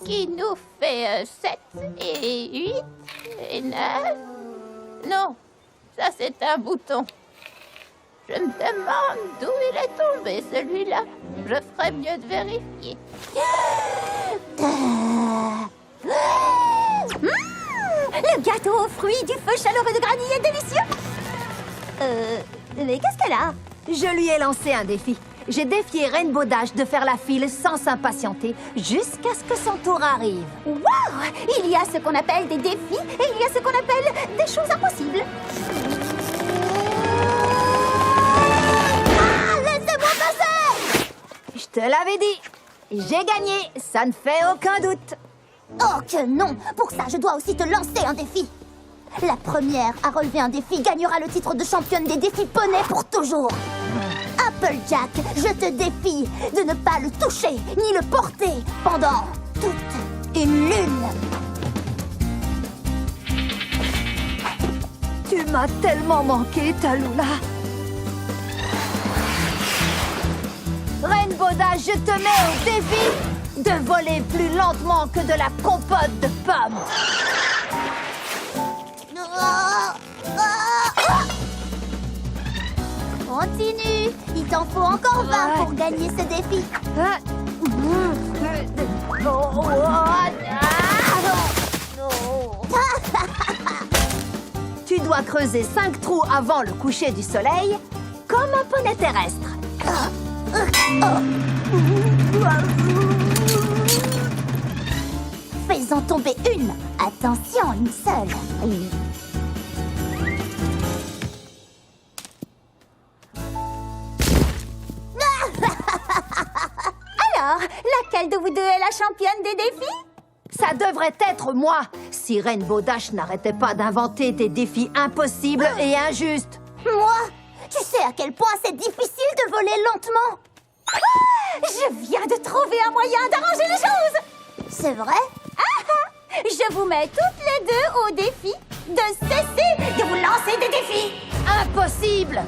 qui nous fait 7 et 8 et 9. Non, ça c'est un bouton. Je me demande d'où il est tombé celui-là. Je ferais mieux de vérifier. Le gâteau aux fruits du feu chaleureux de Granny est délicieux. Mais qu'est-ce qu'elle a? Je lui ai lancé un défi. J'ai défié Rainbow Dash de faire la file sans s'impatienter jusqu'à ce que son tour arrive. Waouh! Il y a ce qu'on appelle des défis et il y a ce qu'on appelle des choses impossibles. Ah! Laissez-moi passer! Je te l'avais dit. J'ai gagné, ça ne fait aucun doute. Oh que non! Pour ça, je dois aussi te lancer un défi. La première à relever un défi gagnera le titre de championne des défis poney pour toujours. Applejack, je te défie de ne pas le toucher ni le porter pendant toute une lune. Tu m'as tellement manqué, Tallulah. Rainbow Dash, je te mets au défi de voler plus lentement que de la compote de pommes. Continue, il t'en faut encore 20 pour gagner ce défi. Tu dois creuser 5 trous avant le coucher du soleil, comme un poney terrestre. Fais-en tomber une. Attention, une seule. Alors, laquelle de vous deux est la championne des défis? Ça devrait être moi, si Rainbow Dash n'arrêtait pas d'inventer des défis impossibles et injustes. Moi? Tu sais à quel point c'est difficile de voler lentement. Je viens de trouver un moyen d'arranger les choses. C'est vrai? Je vous mets toutes les deux au défi de cesser de vous lancer des défis. Impossible!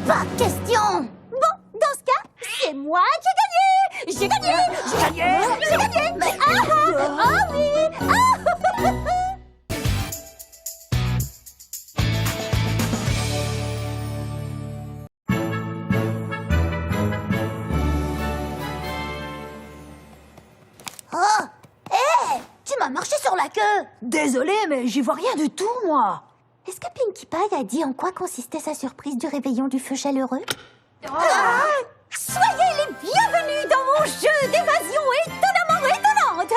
Pas question. Bon, dans ce cas, c'est moi qui ai gagné. J'ai gagné. J'ai gagné. J'ai gagné. Mais oh oui. Oh, hé, tu m'as marché sur la queue. Désolé, mais j'y vois rien du tout, moi. Est-ce que Pinkie Pie a dit en quoi consistait sa surprise du réveillon du feu chaleureux? Soyez les bienvenus dans mon jeu d'évasion étonnamment étonnante.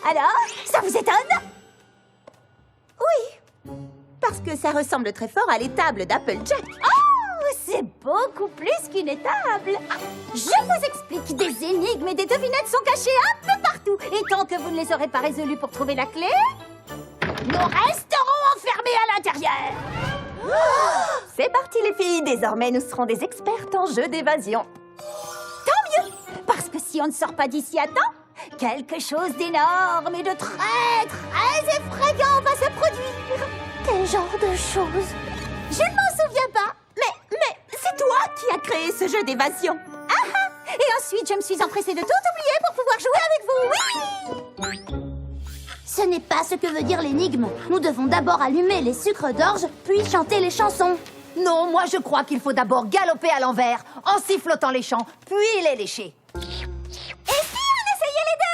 Alors, ça vous étonne? Oui, parce que ça ressemble très fort à l'étable d'Applejack. Oh, c'est beaucoup plus qu'une étable. Je vous explique, des énigmes et des devinettes sont cachées un peu partout. Et tant que vous ne les aurez pas résolues pour trouver la clé, nous resterons enfermés à l'intérieur. C'est parti les filles, désormais nous serons des expertes en jeu d'évasion. Tant mieux, parce que si on ne sort pas d'ici à temps, quelque chose d'énorme et de très, très effrayant va se produire. Quel genre de chose? Je ne m'en souviens pas. Mais c'est toi qui as créé ce jeu d'évasion. Et ensuite, je me suis empressée de tout oublier pour pouvoir jouer avec vous. Oui! Ce n'est pas ce que veut dire l'énigme. Nous devons d'abord allumer les sucres d'orge, puis chanter les chansons. Non, moi je crois qu'il faut d'abord galoper à l'envers, en sifflotant les chants, puis les lécher. Et si on essayait les deux?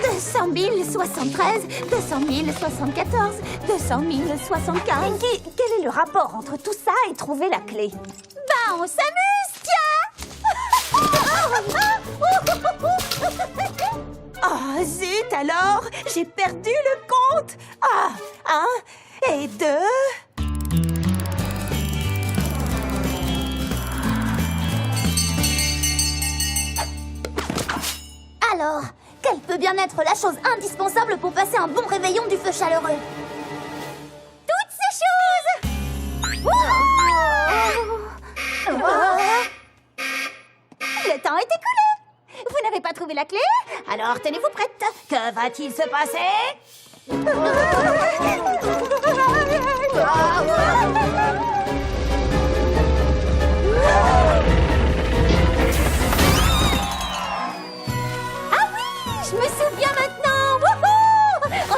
200 073, 200 074, 200 075. Pinkie, quel est le rapport entre tout ça et trouver la clé? Ben, on s'amuse, tiens! Oh, zut alors, j'ai perdu le compte. 1 et 2... Alors, quelle peut bien être la chose indispensable pour passer un bon réveillon du feu chaleureux? Toutes ces choses! Le temps est écoulé. Vous n'avez pas trouvé la clé? Alors tenez-vous prête. Que va-t-il se passer?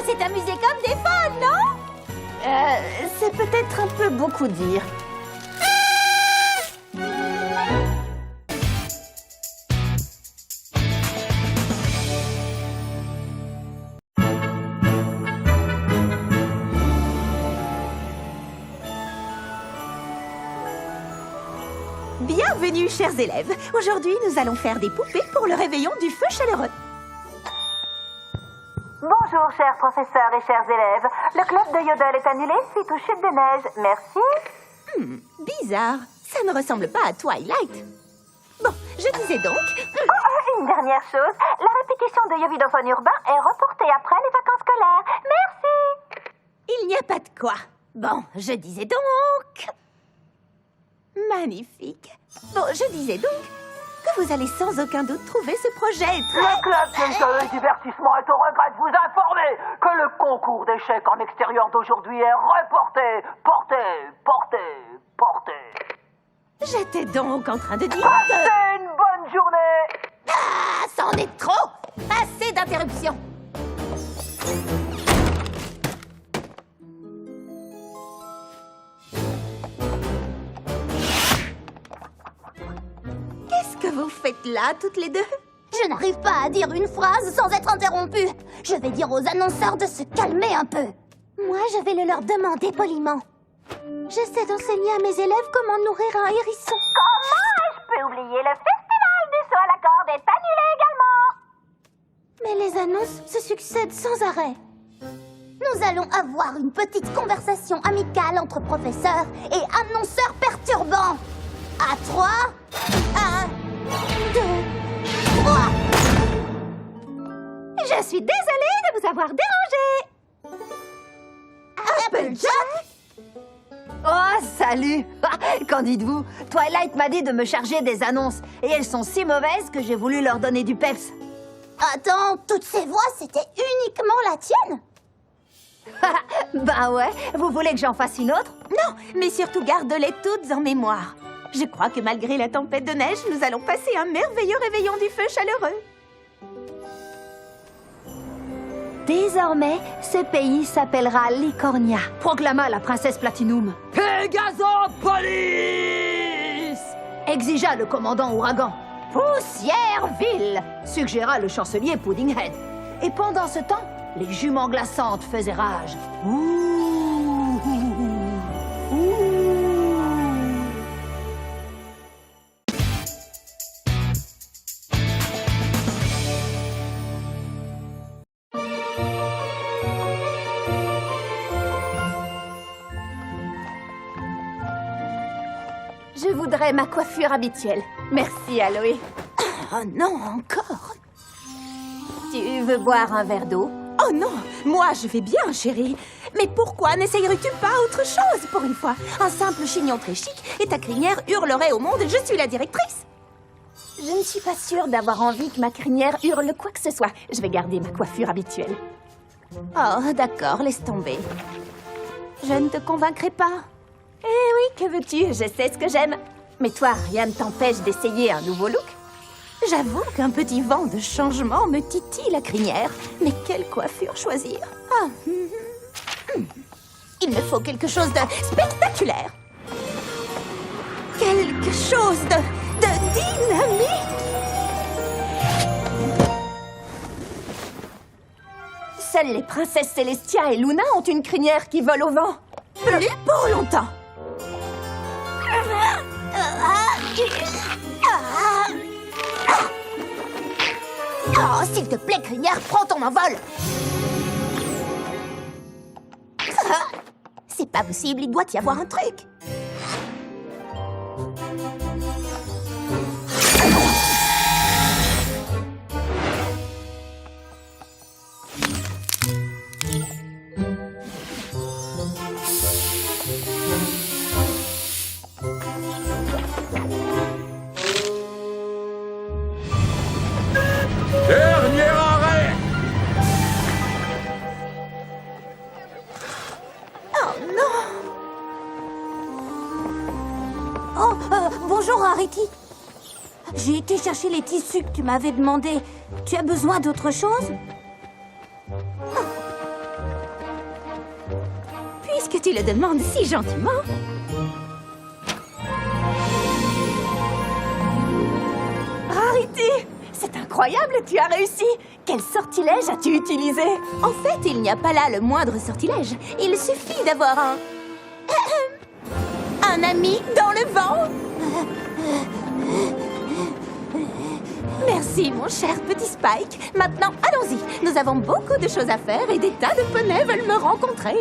s'est amusé comme des folles, non? C'est peut-être un peu beaucoup dire. Bienvenue, chers élèves. Aujourd'hui, nous allons faire des poupées pour le réveillon du feu chaleureux. Bonjour, chers professeurs et chers élèves. Le club de Yodel est annulé suite aux chutes de neige. Merci. Bizarre, ça ne ressemble pas à Twilight. Bon, je disais donc... Une dernière chose, la répétition de Yovidophone urbain est reportée après les vacances scolaires. Merci. Il n'y a pas de quoi. Bon, je disais donc... Magnifique. Bon, je disais donc que vous allez sans aucun doute trouver ce projet très... Le club Sensory Divertissement est au regret de vous informer que le concours d'échecs en extérieur d'aujourd'hui est reporté. Porté. J'étais donc en train de dire que... Passez une bonne journée. Ah, c'en est trop! Assez d'interruptions! Qu'est-ce que vous faites là, toutes les deux? Je n'arrive pas à dire une phrase sans être interrompue. Je vais dire aux annonceurs de se calmer un peu. Moi, je vais le leur demander poliment. J'essaie d'enseigner à mes élèves comment nourrir un hérisson. Comment est-ce que je peux oublier le festival du saut à la corde est annulé également? Mais les annonces se succèdent sans arrêt. Nous allons avoir une petite conversation amicale entre professeurs et annonceurs perturbants. À 3, 1, 2, 3. Je suis désolée de vous avoir dérangé. Applejack? Oh, salut. Qu'en dites-vous? Twilight m'a dit de me charger des annonces. Et elles sont si mauvaises que j'ai voulu leur donner du peps. Attends, toutes ces voix, c'était uniquement la tienne? Ben ouais, vous voulez que j'en fasse une autre? Non, mais surtout garde-les toutes en mémoire. Je crois que malgré la tempête de neige, nous allons passer un merveilleux réveillon du feu chaleureux. Désormais, ce pays s'appellera Licornia, proclama la princesse Platinum. Pégasopolis! Exigea le commandant Ouragan. Poussièreville! Suggéra le chancelier Puddinghead. Et pendant ce temps, les juments glaçantes faisaient rage. Ouh, ouh, ouh. Je voudrais ma coiffure habituelle. Merci, Aloé. Oh non, encore? Tu veux boire un verre d'eau? Oh non, moi je vais bien, chérie. Mais pourquoi n'essayerais-tu pas autre chose pour une fois? Un simple chignon très chic et ta crinière hurlerait au monde « Je suis la directrice ». Je ne suis pas sûre d'avoir envie que ma crinière hurle quoi que ce soit. Je vais garder ma coiffure habituelle. Oh, d'accord, laisse tomber. Je ne te convaincrai pas. Eh oui, que veux-tu? Je sais ce que j'aime. Mais toi, rien ne t'empêche d'essayer un nouveau look. J'avoue qu'un petit vent de changement me titille la crinière. Mais quelle coiffure choisir? Ah, il me faut quelque chose de spectaculaire. Quelque chose de dynamique. Seules les princesses Célestia et Luna ont une crinière qui vole au vent. Plus pour longtemps. Oh, s'il te plaît, crinière, prends ton envol. C'est pas possible, il doit y avoir un truc. Dernier arrêt! Oh non! Oh, bonjour, Rarity. J'ai été chercher les tissus que tu m'avais demandé. Tu as besoin d'autre chose? Tu le demandes si gentiment. Rarity, c'est incroyable, tu as réussi. Quel sortilège as-tu utilisé? En fait, il n'y a pas là le moindre sortilège. Il suffit d'avoir un ami dans le vent. Merci, mon cher petit Spike. Maintenant, allons-y. Nous avons beaucoup de choses à faire et des tas de poneys veulent me rencontrer.